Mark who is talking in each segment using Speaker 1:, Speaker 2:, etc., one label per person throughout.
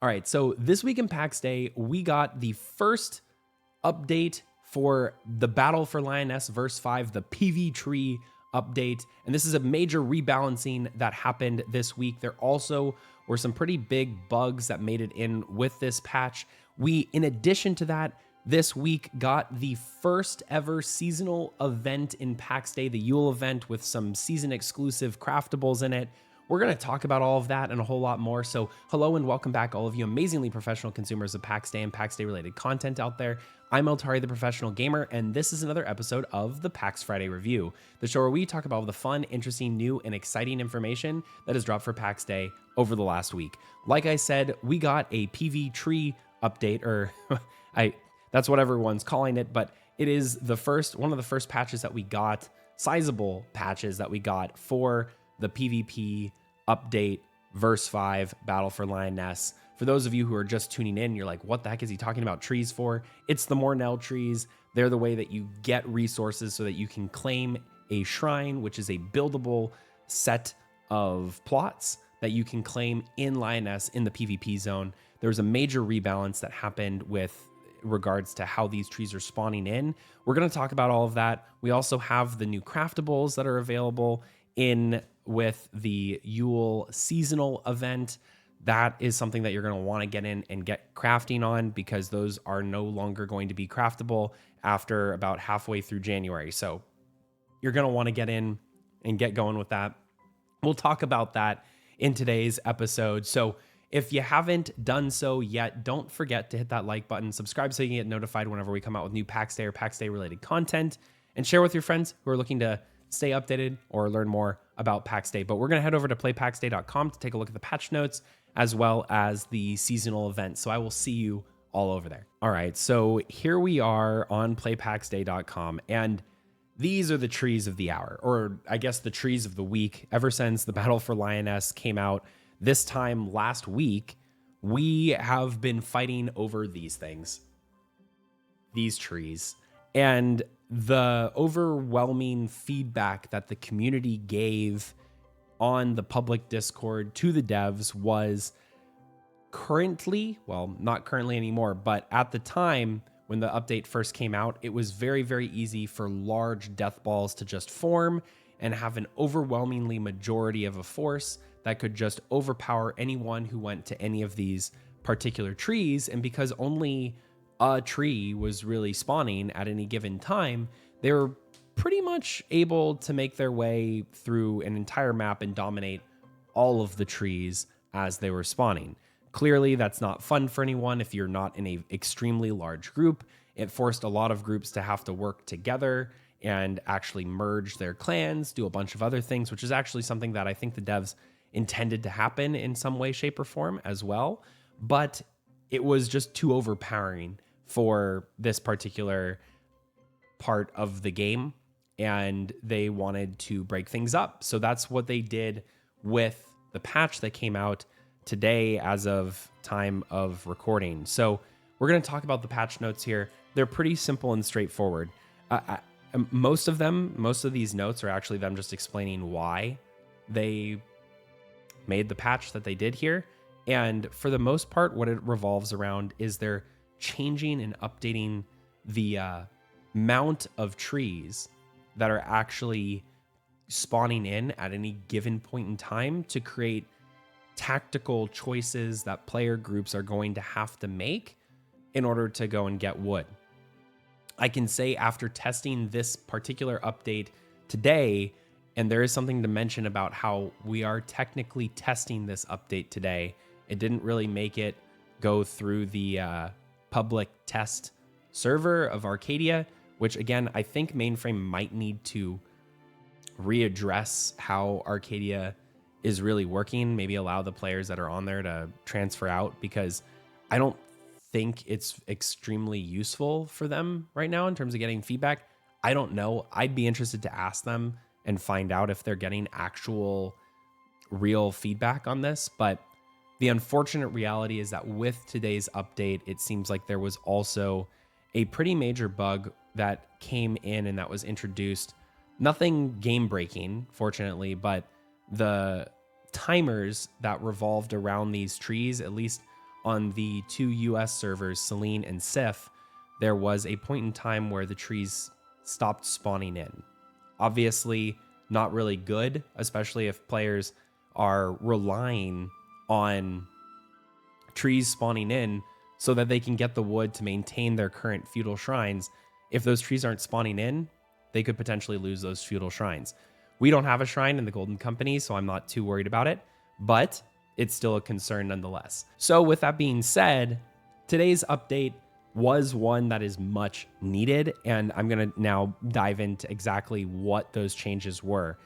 Speaker 1: All right, so this week in Pax Day, we got the first update for the Battle for Lyonesse Verse 5, the PvTree update. And this is a major rebalancing that happened this week. There also were some pretty big bugs that made it in with this patch. We, in addition to that, this week got the first ever seasonal event in Pax Day, the Yule event with some season exclusive craftables in it. We're going to talk about all of that and a whole lot more. So hello and welcome back, all of you amazingly professional consumers of Pax Day and Pax Day related content out there. I'm Eltari, the professional gamer, and this is another episode of the Pax Friday Review, the show where we talk about all the fun, interesting, new, and exciting information that has dropped for Pax Day over the last week. Like I said, we got a PvTree update, or that's what everyone's calling it, but it is one of the first patches that we got, sizable patches that we got for the PvP update, Verse 5, Battle for Lyonesse. For those of you who are just tuning in, you're like, what the heck is he talking about trees for? It's the Mournwood Trees. They're the way that you get resources so that you can claim a shrine, which is a buildable set of plots that you can claim in Lyonesse in the PvP zone. There was a major rebalance that happened with regards to how these trees are spawning in. We're going to talk about all of that. We also have the new craftables that are available in with the Yule seasonal event. That is something that you're going to want to get in and get crafting on, because those are no longer going to be craftable after about halfway through January. So you're going to want to get in and get going with that. We'll talk about that in today's episode. So if you haven't done so yet, don't forget to hit that like button, subscribe so you can get notified whenever we come out with new Pax Day or Pax Day related content, and share with your friends who are looking to stay updated or learn more about Pax Day. But we're going to head over to playpaxday.com to take a look at the patch notes as well as the seasonal event. So I will see you all over there. All right, so here we are on playpaxday.com, and these are the trees of the hour, or I guess the trees of the week. Ever since the Battle for Lyonesse came out this time last week, we have been fighting over these things, these trees. And the overwhelming feedback that the community gave on the public Discord to the devs was currently, well, not currently anymore, but at the time when the update first came out, it was very, very easy for large death balls to just form and have an overwhelmingly majority of a force that could just overpower anyone who went to any of these particular trees. And because only a tree was really spawning at any given time, they were pretty much able to make their way through an entire map and dominate all of the trees as they were spawning. Clearly, that's not fun for anyone if you're not in an extremely large group. It forced a lot of groups to have to work together and actually merge their clans, do a bunch of other things, which is actually something that I think the devs intended to happen in some way, shape, or form as well. But it was just too overpowering for this particular part of the game, and they wanted to break things up. So that's what they did with the patch that came out today as of time of recording. So we're going to talk about the patch notes here. They're pretty simple and straightforward. Most of these notes are actually them just explaining why they made the patch that they did here. And for the most part, what it revolves around is they're changing and updating the amount of trees that are actually spawning in at any given point in time to create tactical choices that player groups are going to have to make in order to go and get wood. I can say after testing this particular update today, and there is something to mention about how we are technically testing this update today. It didn't really make it go through the public test server of Arcadia, which again, I think mainframe might need to readdress how Arcadia is really working, maybe allow the players that are on there to transfer out, because I don't think it's extremely useful for them right now in terms of getting feedback. I don't know. I'd be interested to ask them and find out if they're getting actual real feedback on this. But the unfortunate reality is that with today's update, it seems like there was also a pretty major bug that came in and that was introduced. Nothing game breaking, fortunately, but the timers that revolved around these trees, at least on the 2 US servers, Selene and Sif, there was a point in time where the trees stopped spawning in. Obviously, not really good, especially if players are relying on trees spawning in so that they can get the wood to maintain their current feudal shrines. If those trees aren't spawning in, they could potentially lose those feudal shrines. We don't have a shrine in the Golden Company, so I'm not too worried about it, but it's still a concern nonetheless. So with that being said, today's update was one that is much needed, and I'm going to now dive into exactly what those changes were.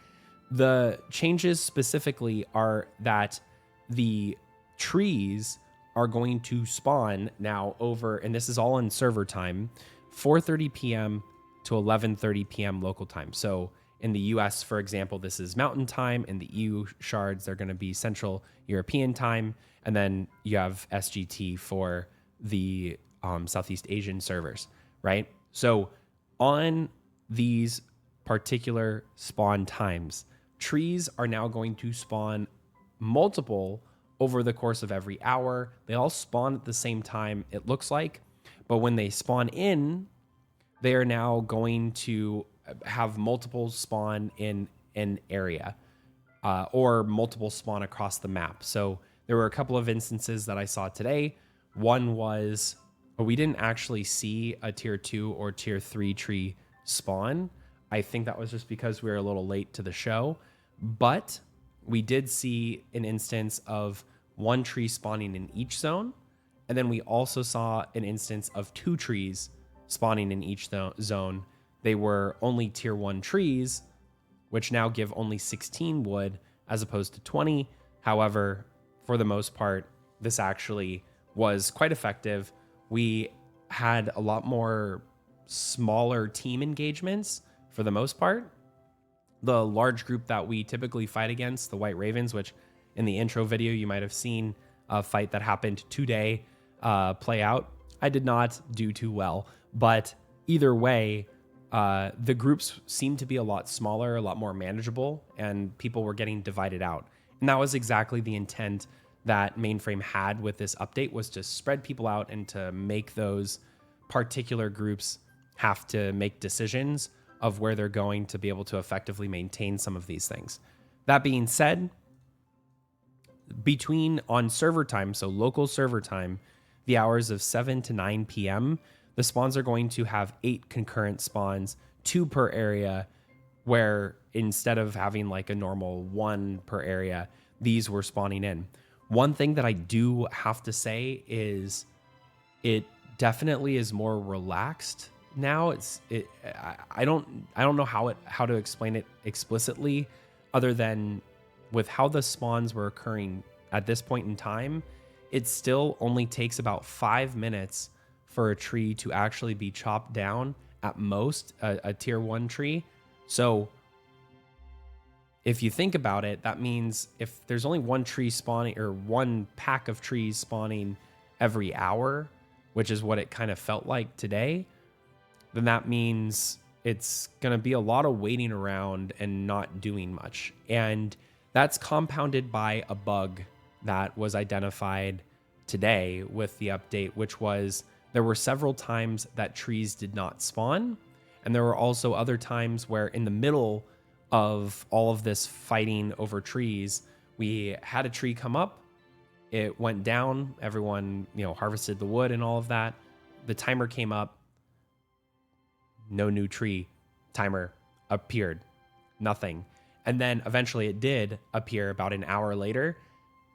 Speaker 1: The changes specifically are that the trees are going to spawn now over, and this is all in server time, 4:30 p.m. to 11:30 p.m. local time. So in the US, for example, this is mountain time. In the EU shards, they're going to be Central European time. And then you have SGT for the Southeast Asian servers, right? So on these particular spawn times, trees are now going to spawn multiple over the course of every hour. They all spawn at the same time, it looks like. But when they spawn in, they are now going to have multiple spawn in an area or multiple spawn across the map. So there were a couple of instances that I saw today. One was, we didn't actually see a tier 2 or tier 3 tree spawn. I think that was just because we were a little late to the show, but we did see an instance of one tree spawning in each zone. And then we also saw an instance of 2 trees spawning in each zone. They were only tier 1 trees, which now give only 16 wood as opposed to 20. However, for the most part, this actually was quite effective. We had a lot more smaller team engagements for the most part. The large group that we typically fight against, the White Ravens, which in the intro video you might have seen a fight that happened today play out. I did not do too well, but either way, the groups seemed to be a lot smaller, a lot more manageable, and people were getting divided out. And that was exactly the intent that Mainframe had with this update, was to spread people out and to make those particular groups have to make decisions of where they're going to be able to effectively maintain some of these things. That being said, between on server time, so local server time, the hours of 7 to 9 p.m., the spawns are going to have 8 concurrent spawns, 2 per area, where instead of having like a normal 1 per area, these were spawning in. One thing that I do have to say is it definitely is more relaxed now. I don't know how to explain it explicitly, other than with how the spawns were occurring at this point in time, it still only takes about 5 minutes for a tree to actually be chopped down at most, a tier 1 tree. So if you think about it, that means if there's only 1 tree spawning, or 1 pack of trees spawning every hour, which is what it kind of felt like today, then that means it's going to be a lot of waiting around and not doing much. And that's compounded by a bug that was identified today with the update, which was there were several times that trees did not spawn. And there were also other times where in the middle of all of this fighting over trees, we had a tree come up, it went down, everyone, harvested the wood and all of that. The timer came up, no new tree. Timer appeared, nothing. And then eventually it did appear about an hour later,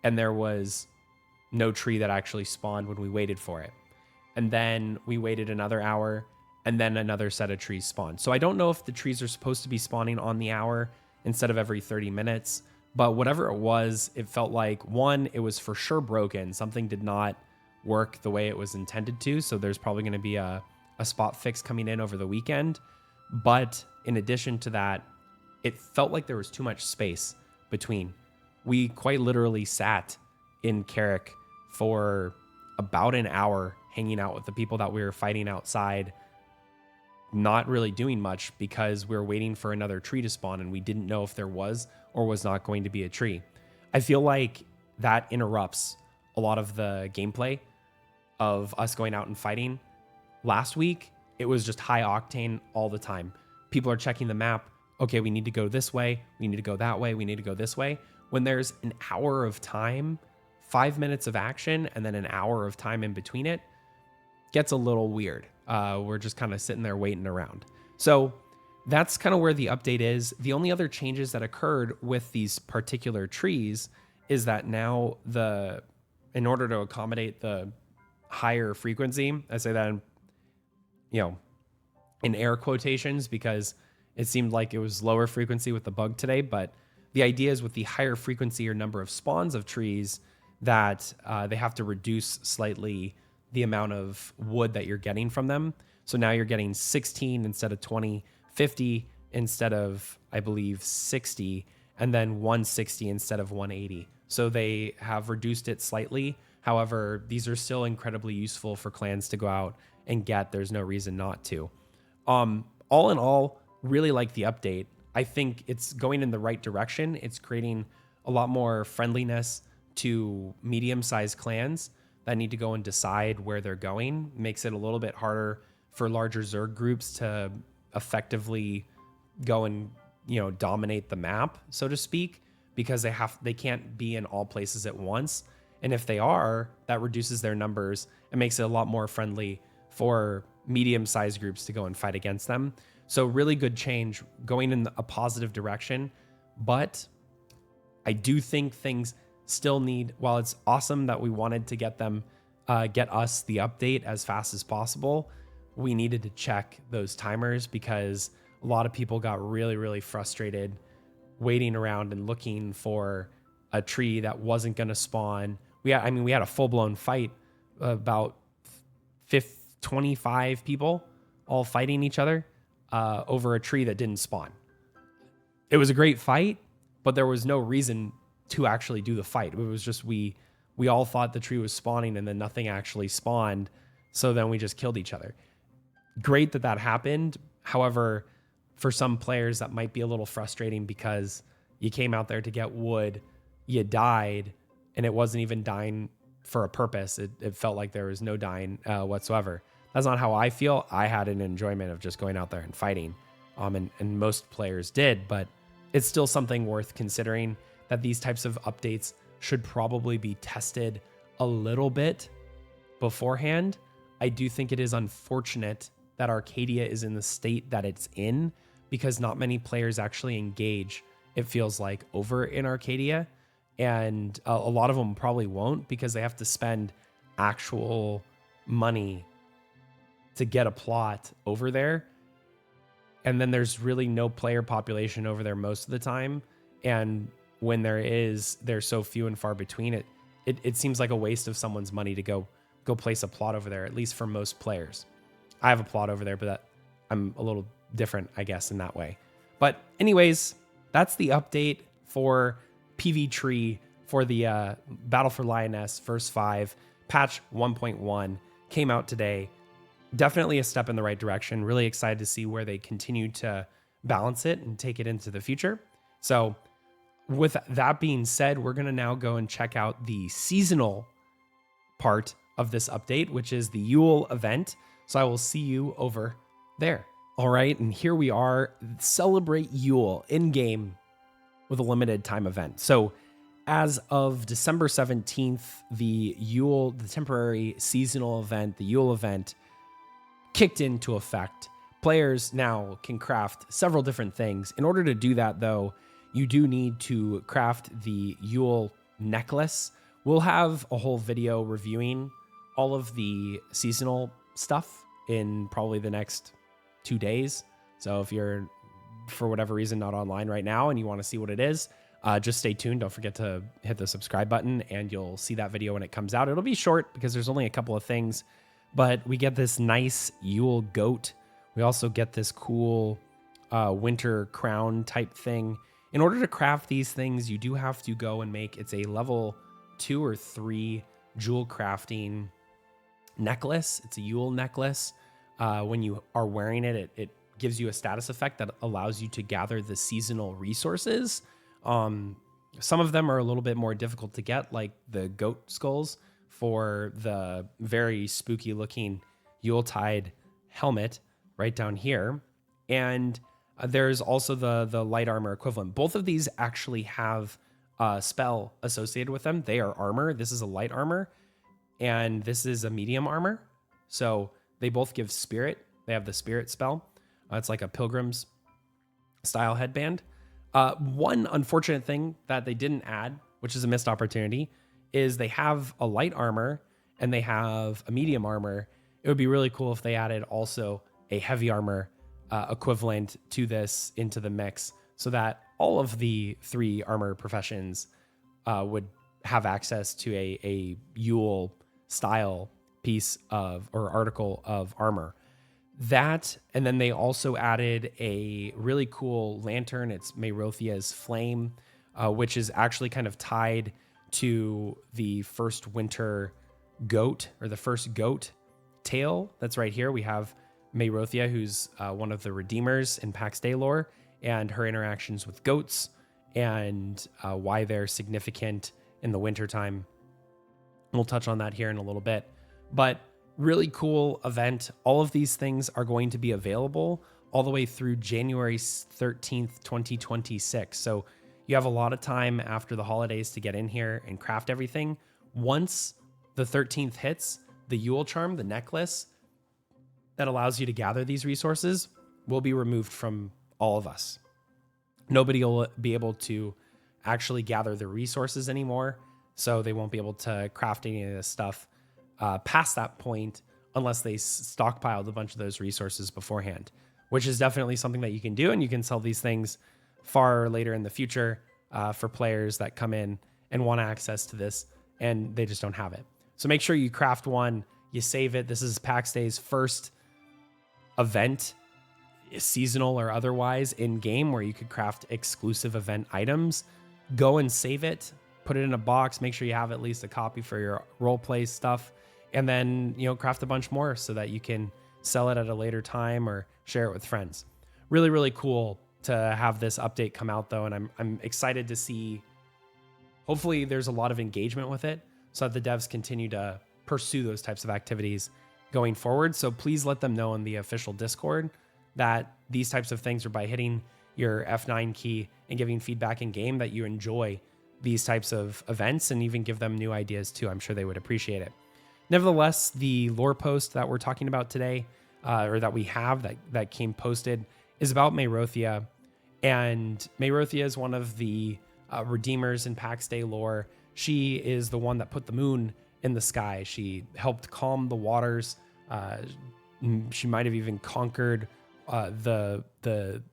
Speaker 1: and there was no tree that actually spawned when we waited for it. And then we waited another hour, and then another set of trees spawned. So I don't know if the trees are supposed to be spawning on the hour instead of every 30 minutes, but whatever it was, it felt like, one, it was for sure broken. Something did not work the way it was intended to, so there's probably going to be a spot fix coming in over the weekend. But in addition to that, it felt like there was too much space between. We quite literally sat in Carrick for about an hour hanging out with the people that we were fighting outside, not really doing much because we were waiting for another tree to spawn and we didn't know if there was or was not going to be a tree. I feel like that interrupts a lot of the gameplay of us going out and fighting. Last week, it was just high octane all the time. People are checking the map. Okay, we need to go this way. We need to go that way. We need to go this way. When there's an hour of time, 5 minutes of action, and then an hour of time in between it, gets a little weird. We're just kind of sitting there waiting around. So that's kind of where the update is. The only other changes that occurred with these particular trees is that now in order to accommodate the higher frequency, I say that in air quotations because it seemed like it was lower frequency with the bug today, but the idea is with the higher frequency or number of spawns of trees that they have to reduce slightly the amount of wood that you're getting from them. So now you're getting 16 instead of 20, 50 instead of, I believe, 60, and then 160 instead of 180. So they have reduced it slightly. However, these are still incredibly useful for clans to go out and get. There's no reason not to. All in all, really like the update. I think it's going in the right direction. It's creating a lot more friendliness to medium-sized clans that need to go and decide where they're going. Makes it a little bit harder for larger Zerg groups to effectively go and dominate the map, so to speak, because they can't be in all places at once. And if they are, that reduces their numbers and makes it a lot more friendly for medium-sized groups to go and fight against them. So really good change, going in a positive direction. But I do think things still need, while it's awesome that we wanted to get us the update as fast as possible, we needed to check those timers because a lot of people got really, really frustrated waiting around and looking for a tree that wasn't going to spawn. We had a full-blown fight, about 25 people all fighting each other over a tree that didn't spawn. It was a great fight, but there was no reason to actually do the fight. It was just we all thought the tree was spawning and then nothing actually spawned, so then we just killed each other. Great that happened. However, for some players that might be a little frustrating because you came out there to get wood, you died, and it wasn't even dying for a purpose. It felt like there was no dying whatsoever. That's not how I feel. I had an enjoyment of just going out there and fighting, and most players did, but it's still something worth considering that these types of updates should probably be tested a little bit beforehand. I do think it is unfortunate that Arcadia is in the state that it's in because not many players actually engage, it feels like, over in Arcadia. And a lot of them probably won't because they have to spend actual money to get a plot over there. And then there's really no player population over there most of the time. And when there is, they're so few and far between. It seems like a waste of someone's money to go place a plot over there, at least for most players. I have a plot over there, but I'm a little different, I guess, in that way. But anyways, that's the update for PvTree for the Battle for Lyonesse Verse 5. Patch 1.1 came out today. Definitely a step in the right direction. Really excited to see where they continue to balance it and take it into the future. So with that being said, we're going to now go and check out the seasonal part of this update, which is the Yule event. So I will see you over there. All right, and here we are. Celebrate Yule in-game with a limited time event. So as of December 17th, the temporary seasonal event, the Yule event, kicked into effect. Players now can craft several different things. In order to do that, though, you do need to craft the Yule necklace. We'll have a whole video reviewing all of the seasonal stuff in probably the next 2 days. So if you're, for whatever reason, not online right now and you want to see what it is, just stay tuned. Don't forget to hit the subscribe button and you'll see that video when it comes out. It'll be short because there's only a couple of things, but we get this nice Yule goat. We also get this cool winter crown type thing. In order to craft these things, you do have to go and make, it's a level 2 or 3 jewel crafting necklace. It's a Yule necklace. When you are wearing it, it gives you a status effect that allows you to gather the seasonal resources. Some of them are a little bit more difficult to get, like the goat skulls. for the very spooky looking Yuletide helmet right down here. And there's also the light armor equivalent. Both of these actually have a spell associated with them. They are armor. This is a light armor, and this is a medium armor. So they both give spirit. They have the spirit spell. It's like a pilgrim's style headband. One unfortunate thing that they didn't add, which is a missed opportunity, is they have a light armor and they have a medium armor. It would be really cool if they added also a heavy armor equivalent to this into the mix, so that all of the 3 armor professions would have access to a Yule style piece of or article of armor. That, and then they also added a really cool lantern. It's Mayrothia's Flame, which is actually kind of tied to the first winter goat, or the first goat tail that's right here. We have Mayrothia, who's one of the redeemers in Pax Dei lore, and her interactions with goats and why they're significant in the wintertime. We'll touch on that here in a little bit. But really cool event. All of these things are going to be available all the way through January 13th, 2026. So you have a lot of time after the holidays to get in here and craft everything. Once the 13th hits, the Yule charm, the necklace that allows you to gather these resources, will be removed from all of us. Nobody will be able to actually gather the resources anymore, so they won't be able to craft any of this stuff past that point unless they stockpiled a bunch of those resources beforehand, which is definitely something that you can do, and you can sell these things far later in the future for players that come in and want access to this and they just don't have it. So make sure you craft one, you save it. This is Pax Dei's first event, seasonal or otherwise, in game where you could craft exclusive event items. Go and save it, put it in a box, make sure you have at least a copy for your role play stuff, and then, you know, craft a bunch more so that you can sell it at a later time or share it with friends. Really, really cool to have this update come out though, and I'm excited to see, hopefully there's a lot of engagement with it so that the devs continue to pursue those types of activities going forward. So please let them know in the official Discord that these types of things are by hitting your F9 key and giving feedback in game that you enjoy these types of events, and even give them new ideas too. I'm sure they would appreciate it. Nevertheless, the lore post that we're talking about today, or that we have that came posted, is about Mayrothia. And Mayrothia is one of the redeemers in Pax Dei lore. She is the one that put the moon in the sky. She helped calm the waters. She might have even conquered the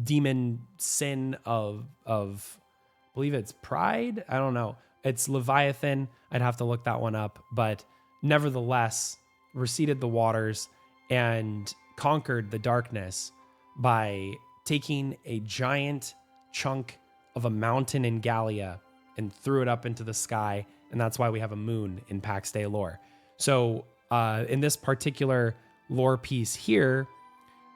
Speaker 1: demon sin of I believe it's pride. I don't know. It's Leviathan. I'd have to look that one up, but nevertheless receded the waters and conquered the darkness by taking a giant chunk of a mountain in Gallia and threw it up into the sky. And that's why we have a moon in Pax Dei lore. So in this particular lore piece here,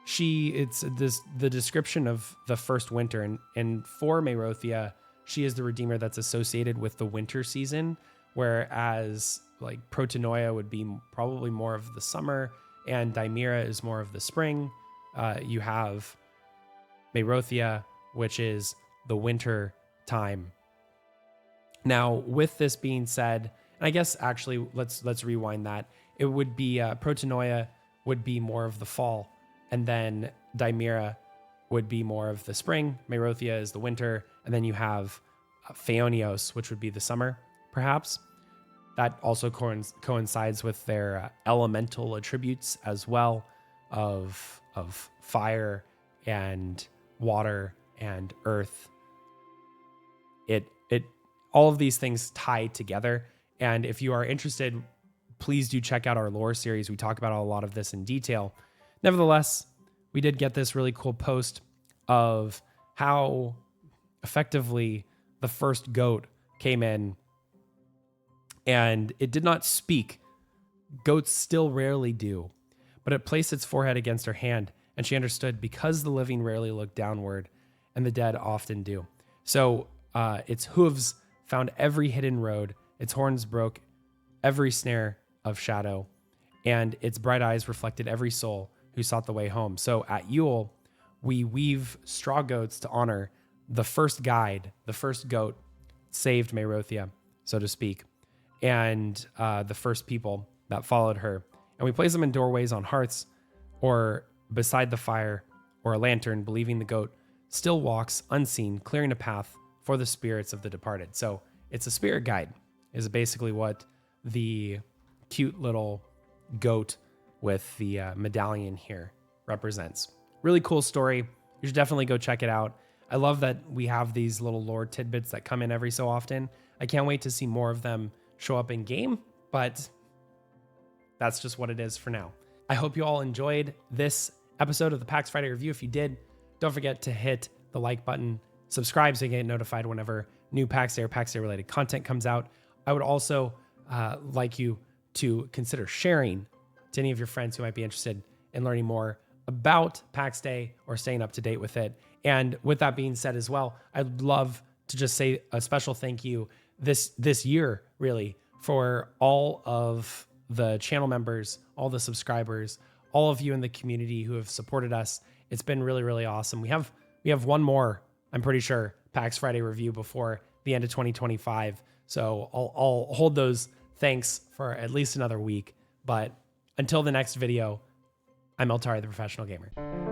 Speaker 1: it's the description of the first winter, and for Mayrothia, she is the redeemer that's associated with the winter season, whereas like Protanoia would be probably more of the summer, and Dimira is more of the spring. You have Mayrothia, which is the winter time. Now, with this being said, and I guess actually let's rewind that. It would be Protanoia would be more of the fall, and then Dimira would be more of the spring. Mayrothia is the winter, and then you have Phaonios, which would be the summer, perhaps. That also coincides with their elemental attributes as well, of fire and water and earth. It all of these things tie together. And if you are interested, please do check out our lore series. We talk about a lot of this in detail. Nevertheless, we did get this really cool post of how effectively the first goat came in and it did not speak. Goats still rarely do, but it placed its forehead against her hand, and she understood, because the living rarely look downward and the dead often do. So its hooves found every hidden road, its horns broke every snare of shadow, and its bright eyes reflected every soul who sought the way home. So at Yule, we weave straw goats to honor the first guide, the first goat saved Mayrothia, so to speak, and the first people that followed her. And we place them in doorways, on hearths, or beside the fire, or a lantern, believing the goat still walks unseen, clearing a path for the spirits of the departed. So it's a spirit guide, is basically what the cute little goat with the medallion here represents. Really cool story. You should definitely go check it out. I love that we have these little lore tidbits that come in every so often. I can't wait to see more of them show up in game, but that's just what it is for now. I hope you all enjoyed this episode of the Pax Friday Review. If you did, don't forget to hit the like button, subscribe so you get notified whenever new Pax Dei or Pax Dei related content comes out. I would also like you to consider sharing to any of your friends who might be interested in learning more about Pax Dei or staying up to date with it. And with that being said as well, I'd love to just say a special thank you this year, really, for all of the channel members, all the subscribers, all of you in the community who have supported us. It's been really, really awesome. We have one more, I'm pretty sure, Pax Friday review before the end of 2025. So I'll hold those thanks for at least another week. But until the next video, I'm Eltari, the Professional Gamer.